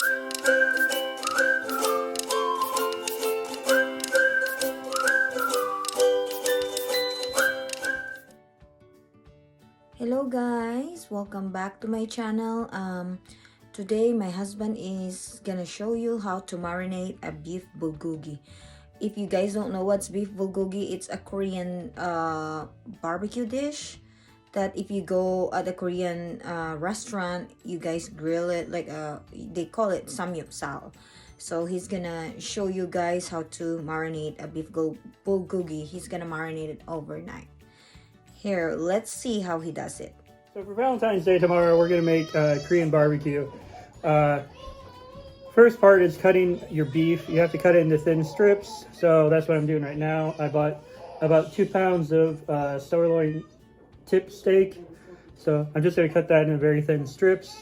Hello guys, welcome back to my channel. Today my husband is gonna show you how to marinate a beef bulgogi. If you guys don't know what's beef bulgogi, it's a Korean barbecue dish that if you go at a Korean restaurant, you guys grill it like they call it samgyeopsal. So he's gonna show you guys how to marinate a beef bulgogi. He's gonna marinate it overnight. Here, let's see how he does it. So for Valentine's Day tomorrow, we're gonna make Korean barbecue. First part is cutting your beef. You have to cut it into thin strips. So that's what I'm doing right now. I bought about 2 pounds of sirloin tip steak. So I'm just gonna cut that into very thin strips.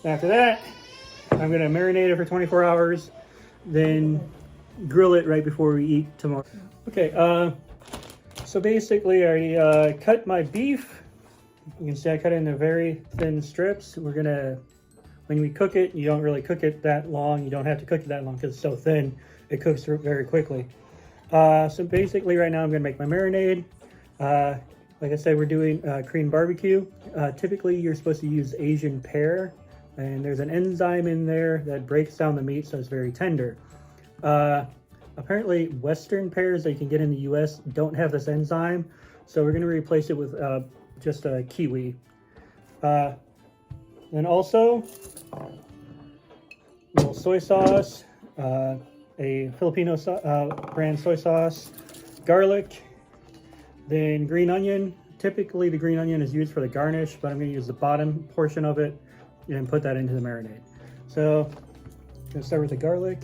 After that, I'm gonna marinate it for 24 hours, then grill it right before we eat tomorrow. Okay, so basically I cut my beef. You can see I cut it into very thin strips. We're gonna, when we cook it, you don't really cook it that long. You don't have to cook it that long because it's so thin. It cooks very quickly. So basically right now I'm gonna make my marinade. Like I said, we're doing Korean barbecue. Typically you're supposed to use Asian pear, and there's an enzyme in there that breaks down the meat so it's very tender. Apparently Western pears that you can get in the US don't have this enzyme, so we're going to replace it with just a kiwi. Then also a little soy sauce, a Filipino brand soy sauce, garlic, then green onion. Typically the green onion is used for the garnish, but I'm going to use the bottom portion of it and put that into the marinade. So I'm going to start with the garlic.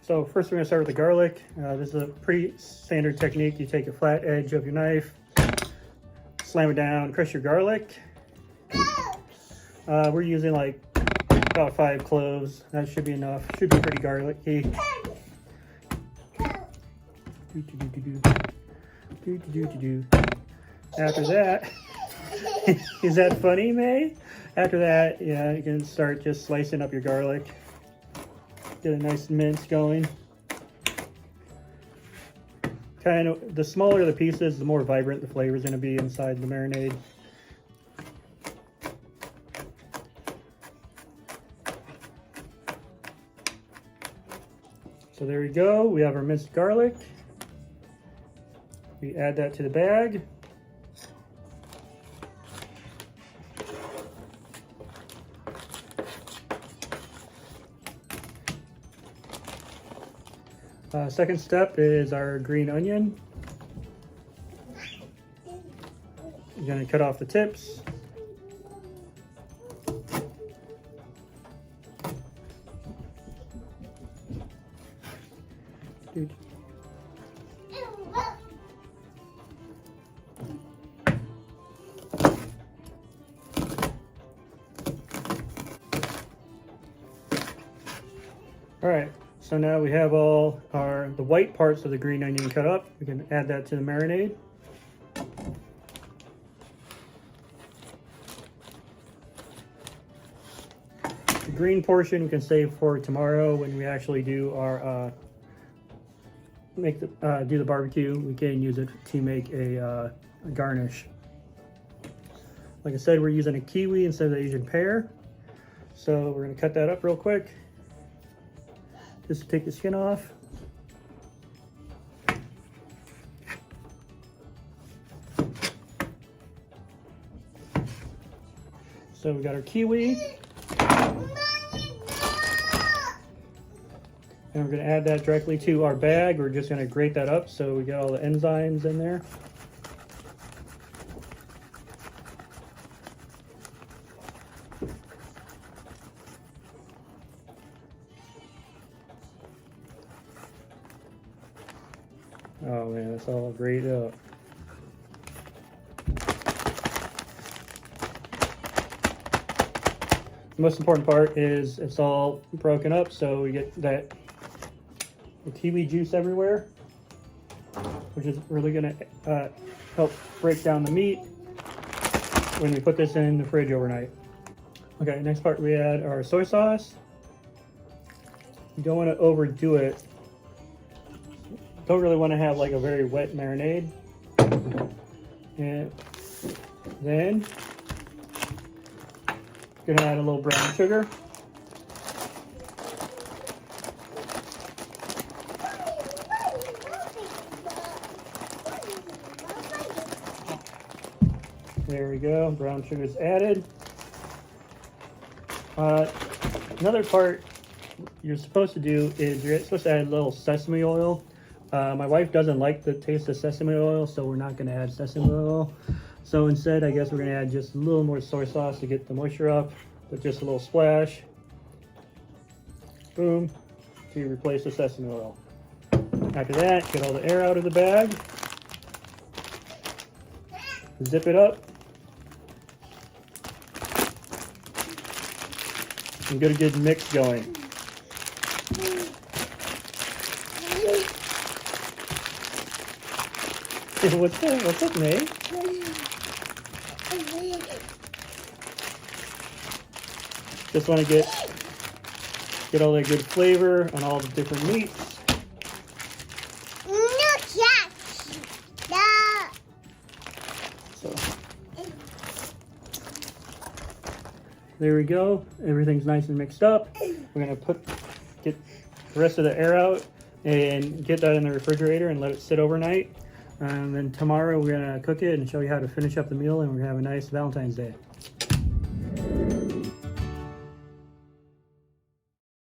So first we're going to start with the garlic. This is a pretty standard technique. You take a flat edge of your knife, slam it down, crush your garlic. We're using like about 5 cloves. That should be enough. Should be pretty garlicky. After that, is that funny, May? After that, yeah, you can start just slicing up your garlic. Get a nice mince going. Kind of, the smaller the pieces, the more vibrant the flavor is going to be inside the marinade. So there we go. We have our minced garlic. We add that to the bag. Second step is our green onion. You're going to cut off the tips. All right. So now we have all the white parts of the green onion cut up. We can add that to the marinade. The green portion we can save for tomorrow when we actually do our do the barbecue. We can use it to make a garnish. Like I said, we're using a kiwi instead of the Asian pear. So we're going to cut that up real quick. Just take the skin off. So we got our kiwi. And we're going to add that directly to our bag. We're just going to grate that up so we get all the enzymes in there. Oh man, that's all grated up. The most important part is it's all broken up, so we get that the kiwi juice everywhere, which is really going to help break down the meat when we put this in the fridge overnight. Okay, next part we add our soy sauce. You don't want to overdo it. Don't really want to have like a very wet marinade. And then gonna add a little brown sugar. There we go, brown sugar is added. Another part you're supposed to do is you're supposed to add a little sesame oil. My wife doesn't like the taste of sesame oil, so we're not going to add sesame oil. So instead, I guess we're going to add just a little more soy sauce to get the moisture up, but just a little splash. Boom, to replace the sesame oil. After that, get all the air out of the bag. Zip it up. And get a good mix going. What's that? What's up, May? Just want to get all that good flavor on all the different meats. So there we go. Everything's nice and mixed up. We're gonna get the rest of the air out and get that in the refrigerator and let it sit overnight. And then tomorrow we're gonna cook it and show you how to finish up the meal, and we're gonna have a nice Valentine's Day.